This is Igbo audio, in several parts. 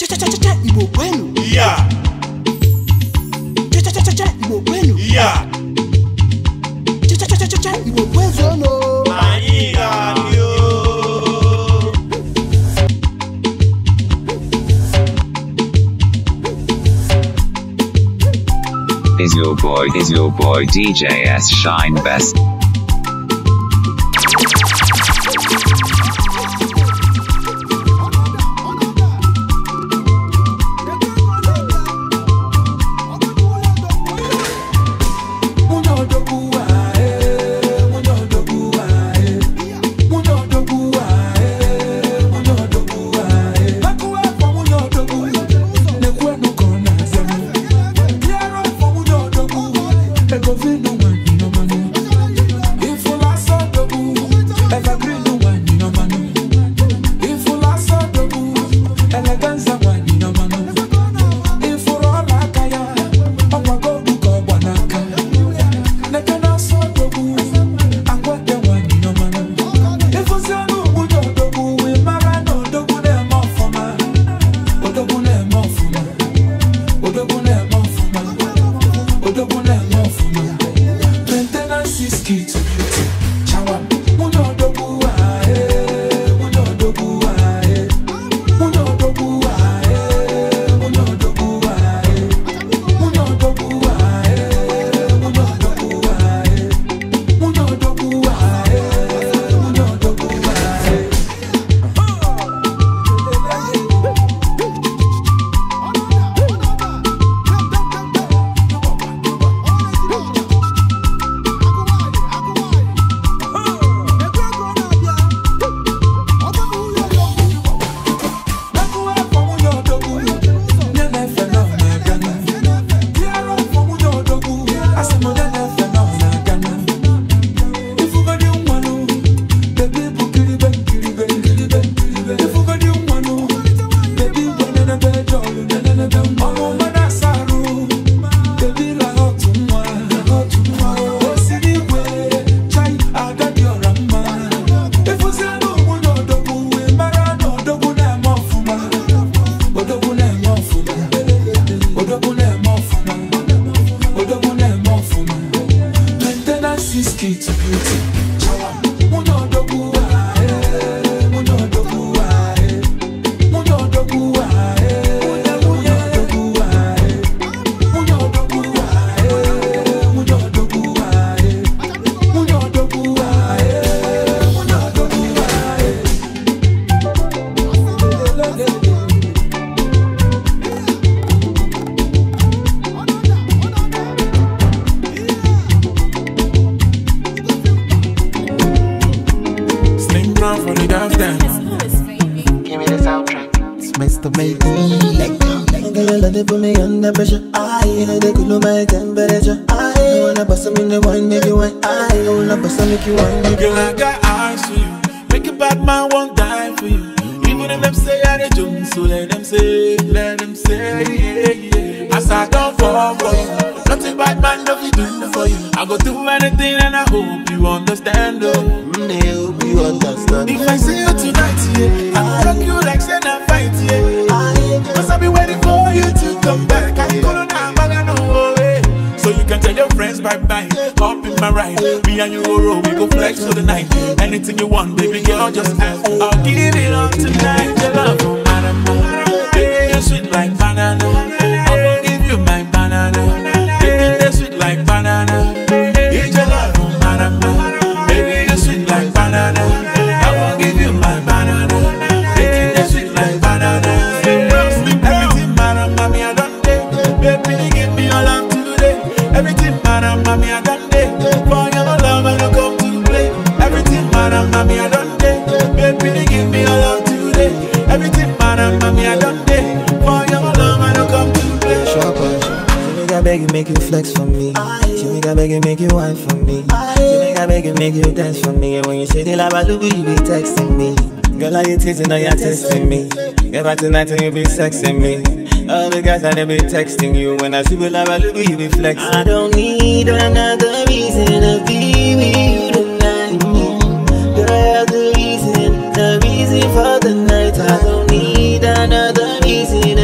Igbo bueno. Yeah. Igbo bueno. Yeah. Igbo bueno. Anyị ga-abịa. Is your boy DJ S Shine Best. Girl, I got eyes for you. Make a bad man won't die for you. Even if them say I did you, so let them say, yeah, yeah. As I don't fall for you, nothing bad man don't you do for you. I go do anything and I hope you understand, oh. I hope you understand. If I see you tonight, yeah, I'll rock you like send a fight, yeah. Cause I'll be waiting for you to come back. I go now, but I know, eh. So you can tell your friends bye-bye. Hop in my ride. Me and you go roll, we go flex for the night. Anything you want, baby girl, just ask. I'll give it up tonight. Your love no matter more. Baby, you're sweet like banana. I will give you my banana. Baby, you're sweet like banana. It's your love no matter more. Baby, you're sweet like banana. I will give you my banana. Baby, you're sweet like banana. Everything matter, mommy, I don't take. Baby, give me your love today. Everything matter, mommy, I done day. For your love, I don't come to play. Everything matter, mommy, I done day. Baby, give me your love today. Everything matter, mommy, I done day. For your love, I don't come to play. She make I beg you, make you flex for me. She make I beg you, make you wine for me. She make I beg you, make you dance for me. And when you say the lava look, you be texting me. Girl, are you teasing, now you're testing me. Get back tonight and you be sexing me. All the guys that they be texting you. When I see the lava look, you be flexing. I don't need another reason to be with you tonight. Girl, the reason for the night. I don't need another reason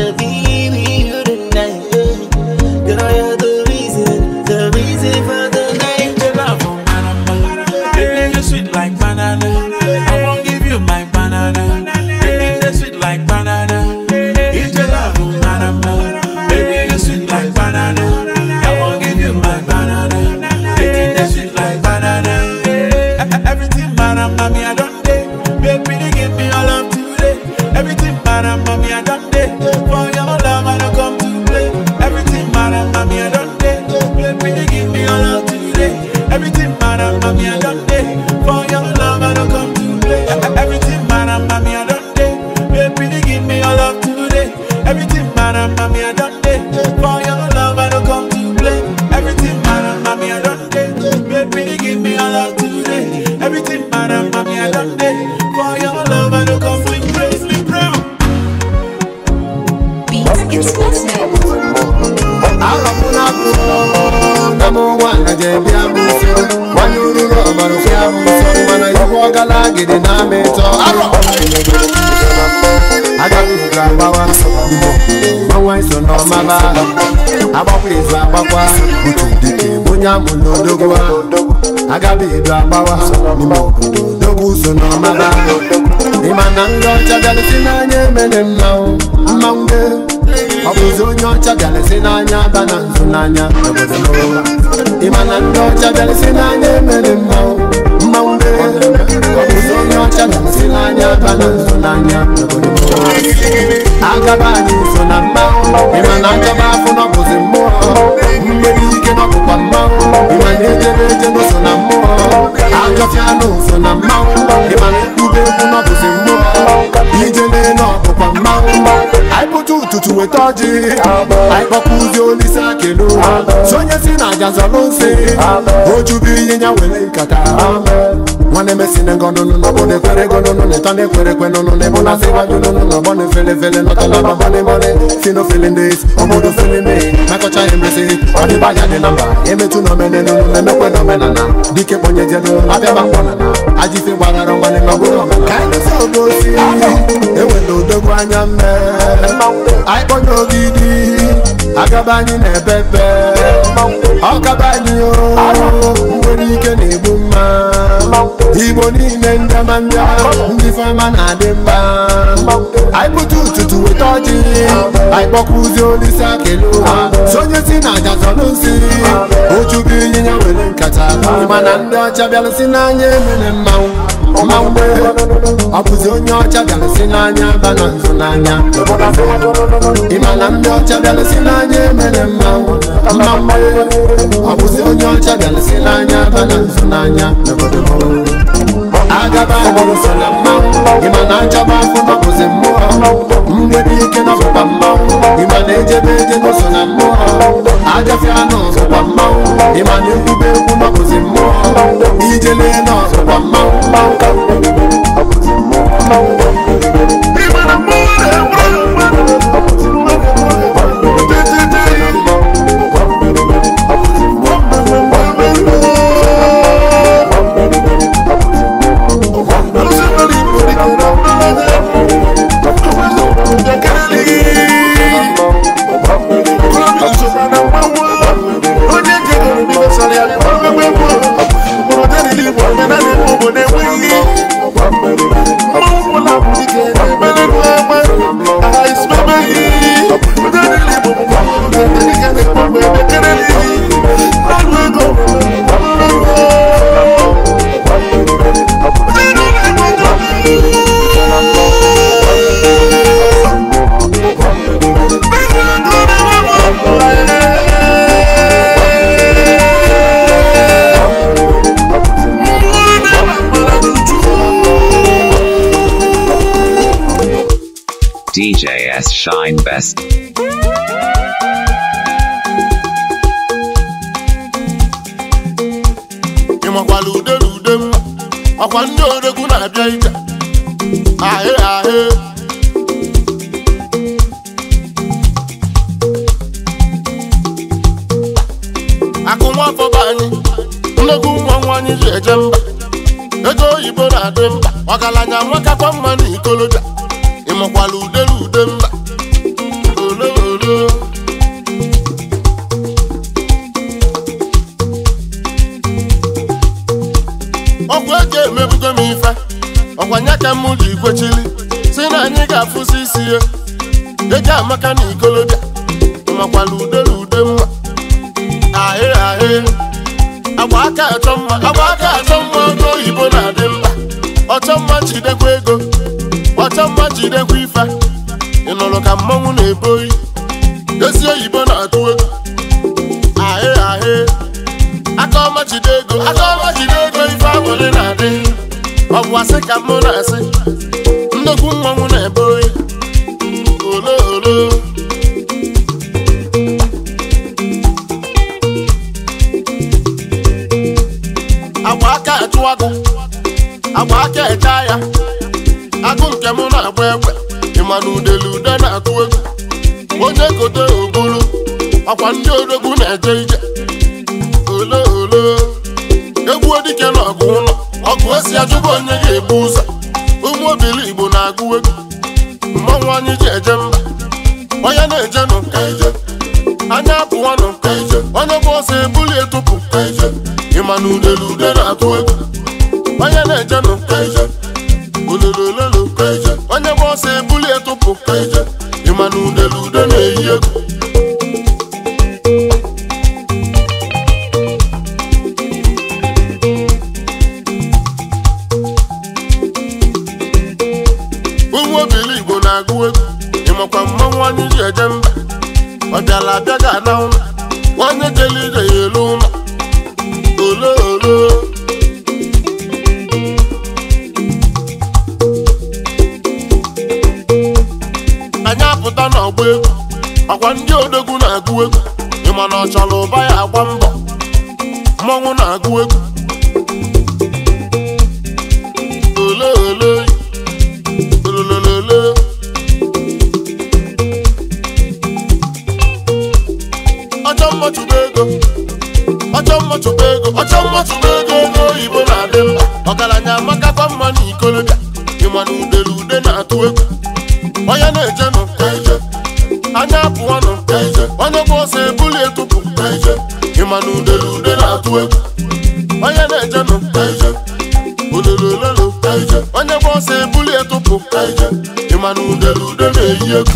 done day. For your love, I don't come to play. Everything, madam, mommy, I done day. Baby, give me all love today. Everything, madam, mommy, I done day. For your love, I don't come to play. Everything, madam, mommy, I done day. Baby, give me all love today. Everything, madam, mommy, I done day. For your love, I don't come to play. Everything, madam, mommy, I done day. Baby, give me all love today. Everything, madam, mommy, I done day. For your love, I don't come to play. Sleep round. Beats exclusive. Number one, I just be a muso. One you do go, but if you are muso, man, you walk a lag in the name. I got this grab power. My wife so no mama. I bought this grab power. Bunyam Odogwu. I got this grab power. Odogwu so no mama. Imananga chagale sinanye menem now. Mangde. Obuzonyo chagale sinanya bananzo nanya. Imananga chagale sinanye menem now. Mangde. Obuzonyo chagale sinanya bananzo nanya. Agabani so na mau. Imananga bafu no buzimo. Mbedi ke no kwa mau. Imaneje no so na mau. Agafiano so na mau. Imanekube no buzimo. Ijele no kwa mau. I put you to a toji. I pakuzi olisa kelo. Sonye sina jazalo se. Oju bi yenya wele kata. Wane mesine ngono no bone kwere gono no ne tane kwere kweno no ne bona se waju no bone fele no tana bone fino feeling this obodo feeling me mako cha embrace it oni ba ya de number emetu no mene no me kwe no menana dike bonye jedo abia ba kona na aji fe gbara ro ngane no go no kind so go see ewe no Odogwu anya me ai bonyo gidi agabani na bebe okabani o ngoni ike na egbu mma Igbo niile ndamanda ndị fama na adị mma I put you to a toji I pakuzi olisa kelo sonye si na jazalo nsi oju bi yinya wele nkata mana ndị ọcha bịara si n'anya emene mmanwụ Mangbe, abuzi onye ọcha bịara si n'anya bananzo n'anya Imana ndị ọcha bịara si n'anya emene mmanwụ Mangbe, abuzi onye ọcha bịara si n'anya bananzo n'anya Agabani so na mmanwụ Imana nchaba afọ n'ọbụzi mmụọ Mgbedi ike n'ọbụkwa mmanwụ Imana ejebe no so na mmụọ Agafia n'ọbụkwa mmanwụ Imana ekwube ekwu n'ọbụzi mmụọ Ijele n'ọbụkwa mmanwụ DJS Shine Best. Imakwala ude m akwa ndị Odogwu na-abịa ije ahe ahe akụ nwa afọ be anyị nnekwu nwa nwanyị ji eje mba ego oyibo na-adị mba ọgaranya nwakakwa mma na ikolobịa Imakwala ude mba ole ole ọkwa eke emebugo m ife ọkwa nya ka m ji kwechili si na anyị ga-afụsi isi ya ego amaka na ikolobịa Imakwala ude mma ahe ahe agba aka achọ mma ego oyibo na-adị mba ọchọ mma jidekwa ego ọchọ mma jidekwa ife ịnụrụ ka mmanwụ na-eboyi ezi oyibo na-atụ egwu ahị ahị aka ọma jide ego ife agbụrị na-adị ọ bụ asị ka mụ na-asị nnukwu mmanwụ na-eboyi olo olo agba aka achụ agụ agba aka eche ya agụ nke mụ na-agba egbe ịma na ude na-atụ egwu onye kote obulu ọkwa ndị odogwu na-eje ije olo olo egwu dike na ọgụ ụlọ ọgụ esi ajụba onye ga-ebu ụzọ ụmụ obili Igbo na-agụ egwu mmanwụ anyị ji eje mba onye na-eje nụ ka ije anya apụwa nụ ka ije onye bụ ọsọ ebuli etụpụ ka ije ịma na ude na-atụ egwu onye na-eje nụ ka ije ololololo ka ije onye bụ ọsọ ebuli etụpụ ka ije ịma na ude na-eyi egwu ụmụ obili Igbo na-agụ egwu ịmakwa mmanwụ anyị ji eje mba ọ bịala abịa ga na ụlọ onye jele ije ya elu ụlọ olo olo anyị apụta n'ọgba egwu ọkwa ndị odogwu na-agụ egwu ịma na ọ chọrọ ụba ya agba mbọ mmanwụ na-agụ egwu olo olo olololo ọchọ mmachụba ego ego oyibo na-adị mba ọgaranya amakakwa mma na ikolobịa ịma na ude na-atụ egwu onye na-eje nụ ka ije anya apụọ nụ ka ije onye bụ ọsọ ebuli etụpụ ka ije ịma na ude na-atụ egwu onye na-eje nụ ka ije ololololo ka ije onye bụ ọsọ ebuli etụpụ ka ije ịma na ude na-eyi egwu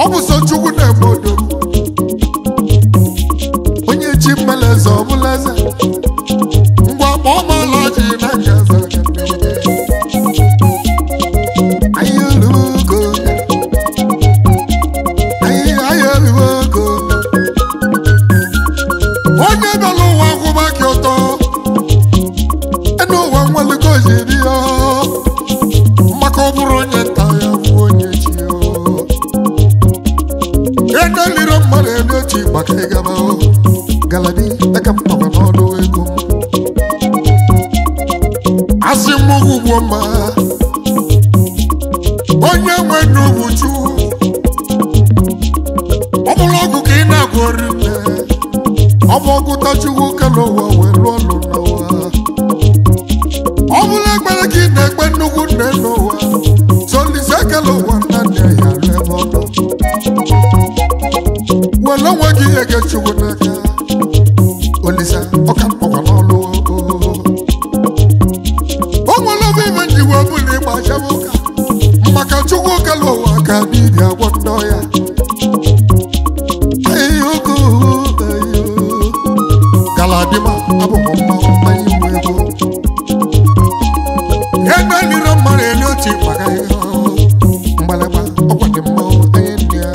ọ bụ so Chukwu na-eme odogwu onye chi mmeleze ọ bụla eze ngwa kpọọ m ọlaọjị na nke eze anyị olugo anyị olugo onye bịara ụwa akwụba gị ụtọ enu ụwa nwelugo jiri ya maka ọ bụrụ onye nta ya bụ onye chi ego liri mmadụ elu ochi maka ịgaba galadi aka mkpaba n'ọnụ ego asị m ugwu mma onye nwe n'ugwu chu ọ bụrụ ọgwụ ka ị na-agwọ rinne ọ bụ ọgwụta Chukwu kele ụwa wee lụọ ọlụ n'ụwa ọ bụrụ ekpere ka ị na-ekpe nnukwu nne n'ụwa solise kele ụwa nna nne ya rụ ebe ọnụ wele onwe gị ihe ga Chukwu n'aka Olisa ọka mkpọkwa n'ọlụ o nwere obe ime njiwe ọbụla ịgba achaba ụka maka Chukwu kele ụwa ka n'ibi agwọ ndị ọya ayoko galadima abụghị mmanwụ anyị nwe ego ego eliro mmadụ eli ochi maka ihe mgbalagba ọkwa dị mmanwụ anyị ndị ya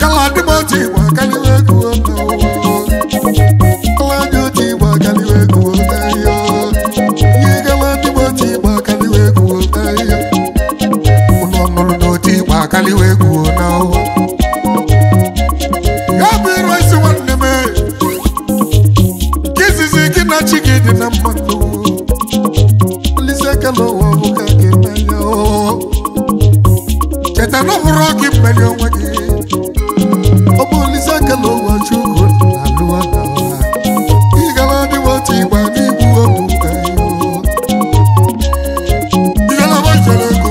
galadima ochi igbo akaliwe ego galadị ochi igbo akaliwe ego ihe galadima ochi igbo akaliwe ego ụlọ ọnụrụ na ochi igbo akaliwe ego na ụwa ya bụ iru isi nwanne m nke izizi gị na chi gị dị na mmadụ Olise kele ụwa bụ ka gị mmanya cheta na ọ bụrụ gị mmeri onwe gị ọ bụ Olise kele ụwa Chukwu na-alụwa na ụwa ịgala dịwa otu ịgba n'igbu okwu ijelebe ijele ego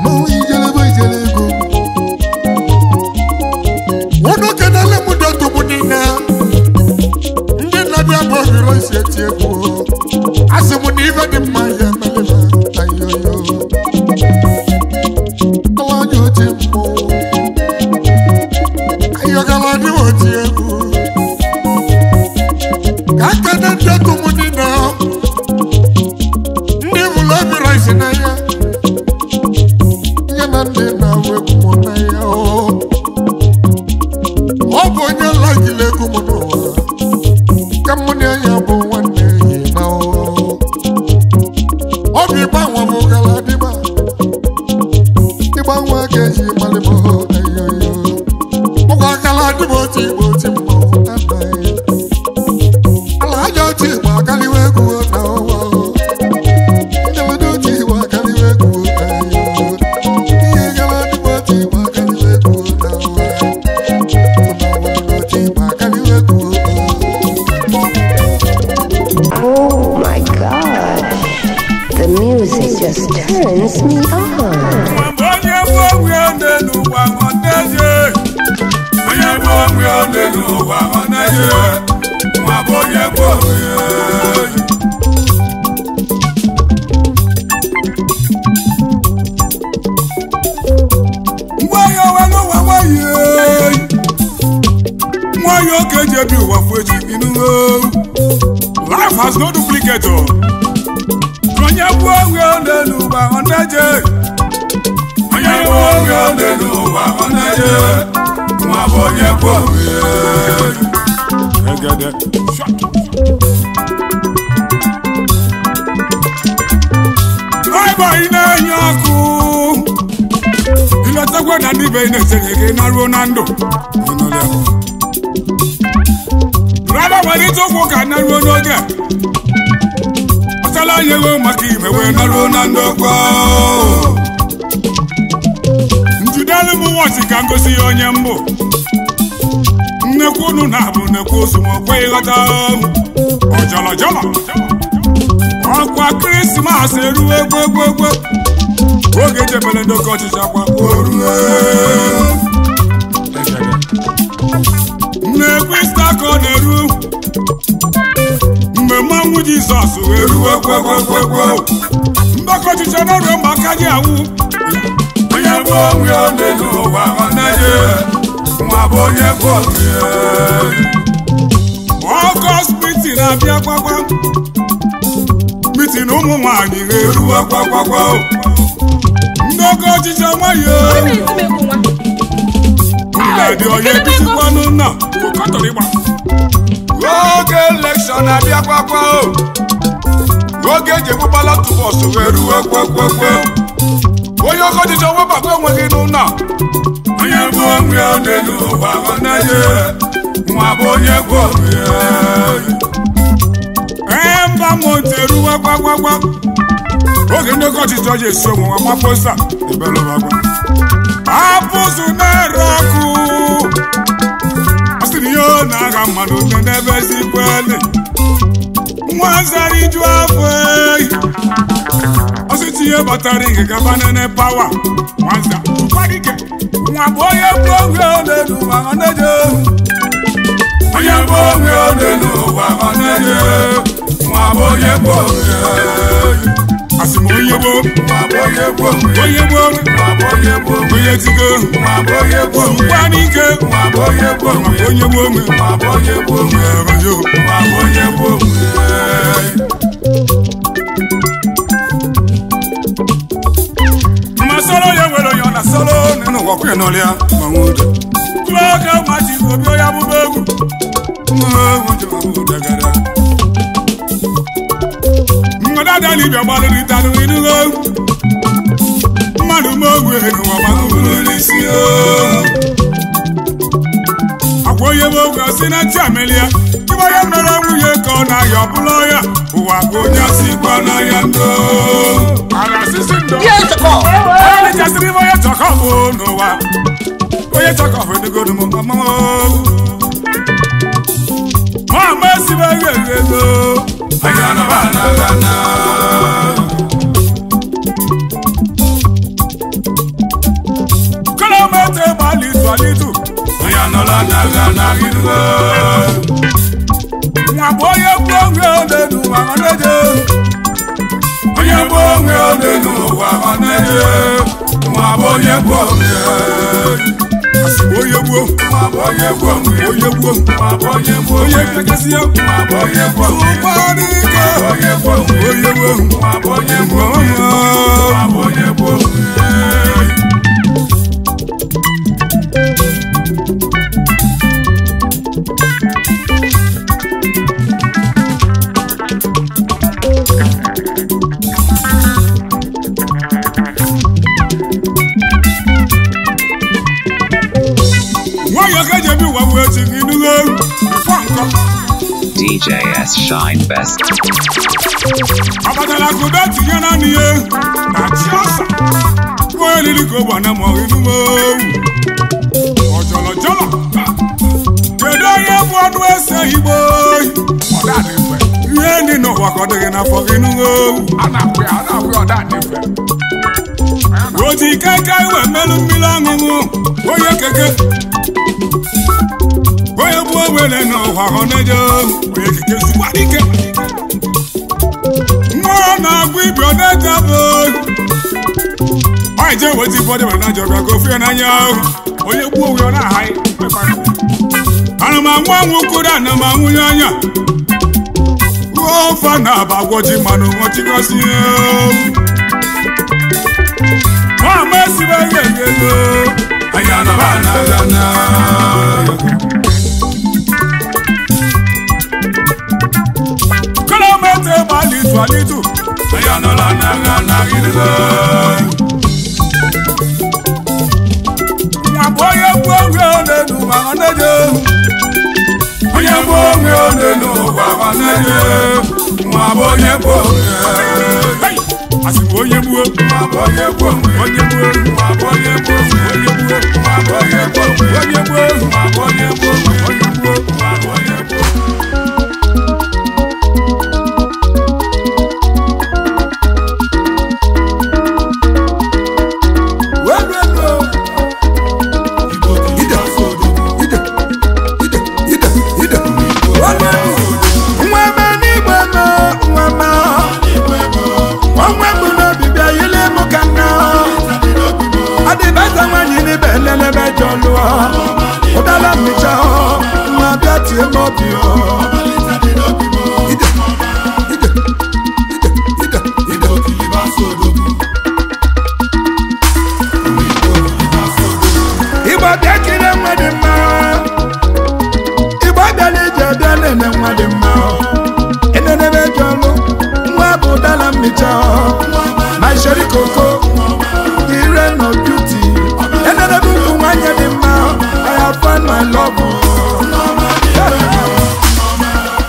mmanwụ ijelebe ijele ego wọnụ kenele mụ dọtụmụ niile ndị nna-abịa bụ ohiro isi eti egwu asị mụ na ife dị mma ya emelela ayoyo kalanya oti mmụ ayọgala dị oti egwu ka aka na dọtụmụ niile ndị bụrụ ohiro isi na ya nye na ndị na-awụ egwu mụ na ya ọ bụ onye lagile egwu m n'ụwa ka mụ na ya bụ nwanne yi na obi gbanwe m galadịba ịgbanwe ka eji malịba ayoyo ụgwọ galadịba otu igbo oti mmanwụ anaghị ala aja otu igbo akaliwe egwu na ụwa njelede otu igbo akaliwe egwu ayoyo ihe galadịba otu igbo akaliwe egwu na ụwa Oh my God, the music just turns me on. Life has no duplicate. Driver were it to walk and narrow no get. Asala yewo maki me we narrow nando go. Njudale mu wati kan go si onyembo. Nnekwu nu na bu nnekwu sumo kwe gata. Ojala jala. Akwa Christmas eru egwegwegwe. Oge jebele ndo ko chichakwa oru. Nekwista koneru Mmemangu Jesus weru ekwekwekwekwe Mbako chicha noro makaji awu Anya onwe onye n'ụwa ọnaghị nwa bụ onye bụ onye August meeting abịa kwakwa meeting ụmụ nwaanyị ga-eruwa kwakwakwa ndị oke ọchịchị nwayọ ndị onye bisikwanụ nna oge elekshọn abịa kwakwa oge eji egbubala tụbọsụ wee ruwe kwekwekwe onye oke ọchịchị webata onweghị n'ụlọ onye bụ onwe onye n'ụwa ọnaghị nwa bụ onye bụ onwe mba monte eruwe kwakwakwa oge ndị oke ọchịchị ọjị esi onwe nwa maposa ebelụbakwa apụsụ na-ere ọkụ ọ sịrị ihe ọ na-agha mmadụ n'ebe ezikwele nwa zara iju afọ ọ sị tinye batara ihe gaba nene pawa nwanza ụkwadike nwa bụ onye bụ onwe onye n'ụwa ọnaghị onye bụ onwe onye n'ụwa ọnaghị nwa bụ onye bụ onwe asị m onye bụ onye bụ onye bụ onye tigo ụkwa n'ike onye bụ onye bụ onwe ma solo ya nwere onye ọ na solo nínú ọkụ n'ọlịa manwude kloka maji obi ya bụ egwu mmadụ libia gbalịrị tanụ inugo mmadụ mogwe n'ụwa manwuru n'isi akwa onye mogwe si na ntị amelia ibe ya mere nwunye ka ọ na-aya ọbụla ya ụwa ka onye sikwa na ya ndo ala sisi ndo onye jasịrị ibe onye chọkọ bụ n'ụwa onye chọkọ bụ edogodu m mama esibe ga-egedo anyị anaba na kolomete malitu alitu onye anọla na irugo nwa bụ onye bụ onwe onye n'ụwa ọnaghị onye bụ onwe onye n'ụwa ọnaghị nwa bụ onye bụ onwe asị onye gbuo onye gbuo onye gbuo onye kekesi ya onye gbuo ụgbọdụ ike onye gbuo onye gbuo onye gbuo DJS Shine Best. Abatala kubeti yana niye na chiosa kweli liko na moinu mo ojolo jolo kedo ye bonu ese Igbo oda nife ye ni no wakodere na foginu o anakwe oda nife oji keke we melu milangu oye keke oye bu wele no wa honejo oye keke suwadike na gwibi oneja bo oye je woti bode we na joga ko fi na nya oye bu owe na hai ana ma nwa nwukura na ma nwunyanya o fa na ba gwoji manu won ti ko si o ma si ba yego ayana bana gana Alitu ayana la na gidigo nwa boye gwowe ole nu ma oneje onye gwowe ole nu wa oneje nwa boye gwowe asibo onye gwo nwa boye gwowe onye gwo nwa boye gwowe onye gwo nwa boye gwowe onye gwo nwa boye gwowe onye gwo nwa boye gwowe Adi beta mani ni belele bejolu Odala micha Mwa biati emobi Ide Iba dekine mwadi ma Iba dali jadale ne mwadi ma Enene bejolu Mwa budala micha My sherry coco The rain of beauty Enene buku mwanya di ma I have found my love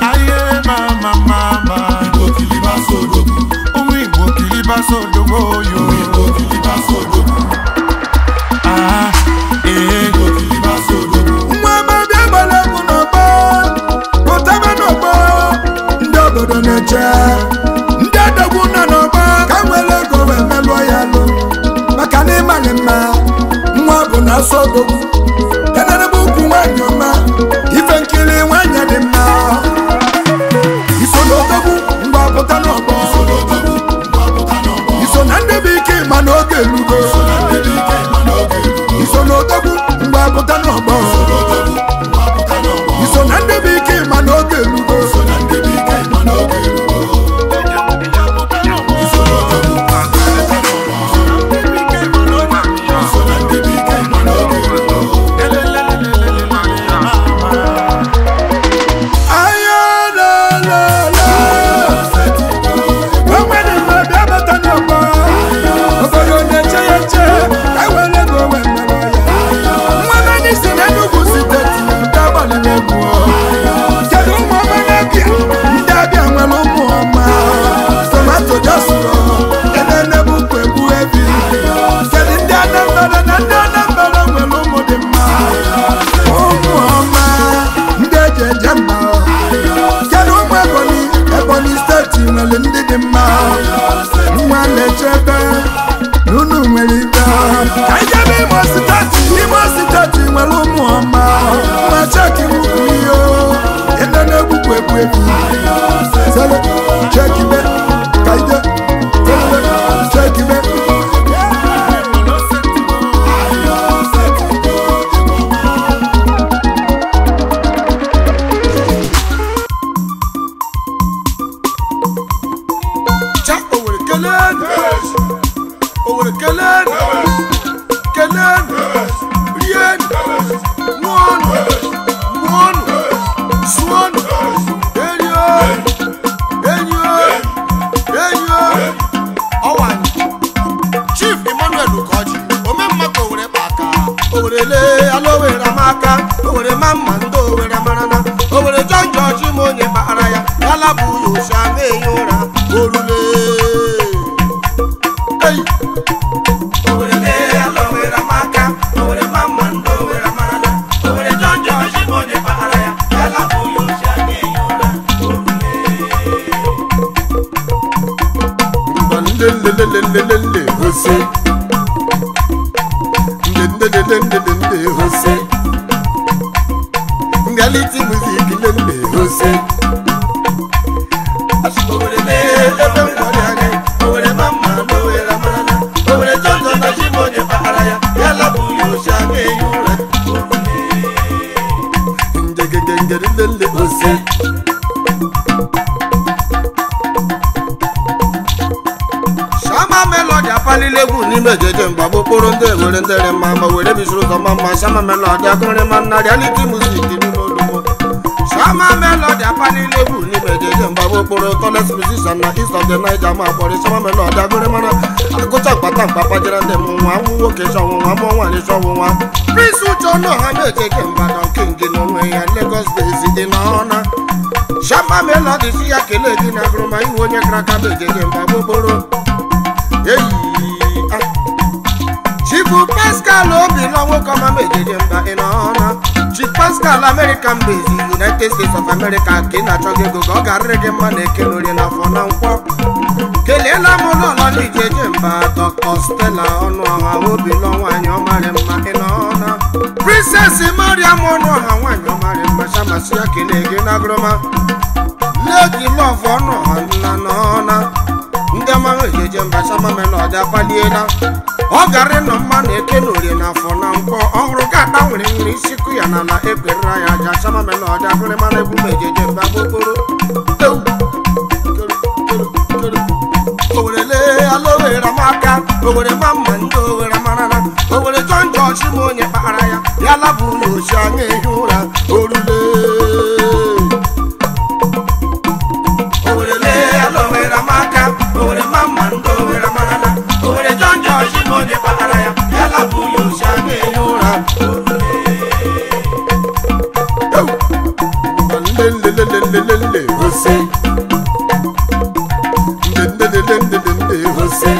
Aye mama mama Igbo kiliba sodogu Omi Igbo kiliba sodogu yo Igbo kiliba sodogu Ah Igbo kiliba sodogu Mwama biabala kunoba Kotaba noba Ndobodo neche Ndadogwu na noba Kamwele gowe melwa yalo Makani malema Mwabu na sodogu Enene buku mwanyoma Ife nkili wanya di ma Odogwu mgbapụta n'ọgbọ Iso na ndị bụ ike ma n'oge elugo Iso na odogwu mgbapụta n'ọgbọ Iso na ndị bụ ike ma n'oge elugo Shama melody akore manna reality music ni lodumo Shama melody apani lebu ni mejeje mbabo poro tallest musician na east of the Niger ma pore Shama melody akore manna agocha pata papa jira dem nwa wo ke so nwa mo nwa ni so nwa Prince Ucho no ha mejeje mbado king no nwe ya Lagos base in honor Shama melody si akele di na groma iwo nye kraka mejeje mbabo poro Chifu Pascal Obi Longo kama mejeje mba inona Chief Pascal American base United States of America kina choge go garege mane kenori na fona nkwo Kelela mololo ni jeje mba Dr. Stella onu ha Obi Longo anyo mare mma inona Princess Maria onu ha wanyo mare mma shama sia kenege na groma Lady Love onu ha na nona Ndama mejeje mba shama melody apaliela Ogari no man ekenuri na fona mpo ohuru gada nwere nwere isiku ya na na ekwera ya ja chama me no ja kule mana ebu mejeje babokoro Owele alowe ramaka owele mama ndo owele manana owele jonjo shimonye para ya ya labu yo shange hura orule Owele alowe ramaka owele mama ndo owele manana owele jonjo shimonye para ya ya labu yo shange hura orule Jose Jose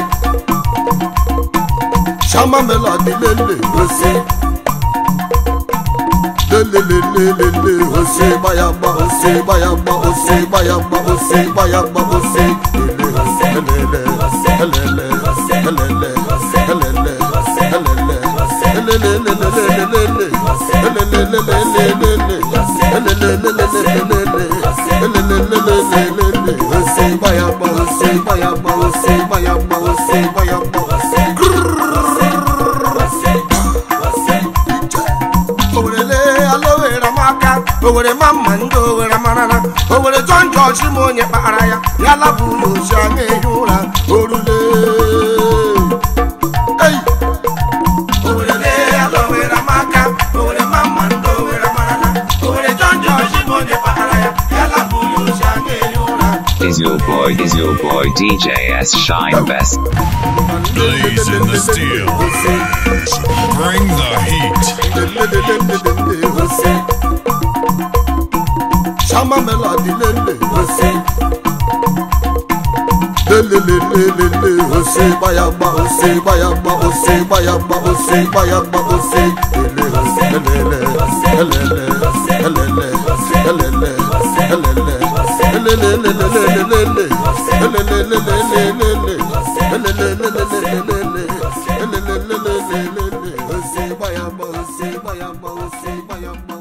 Shama melody lele Jose lele Jose bayamba Jose bayamba Jose bayamba Jose bayamba Jose Owere mama ndo owere manana owere jonjo shimonye para ya ya labu yo shange hura orule Hey Owere alowe ramaka owere mama ndo owere manana owere jonjo shimonye para ya ya labu yo shange hura Is your boy DJ S Shine Best. Blazing the steel. Bring the heat. Shama melody lele Jose lele Jose bayamba Jose bayamba Jose bayamba Jose bayamba Jose Jose bayamba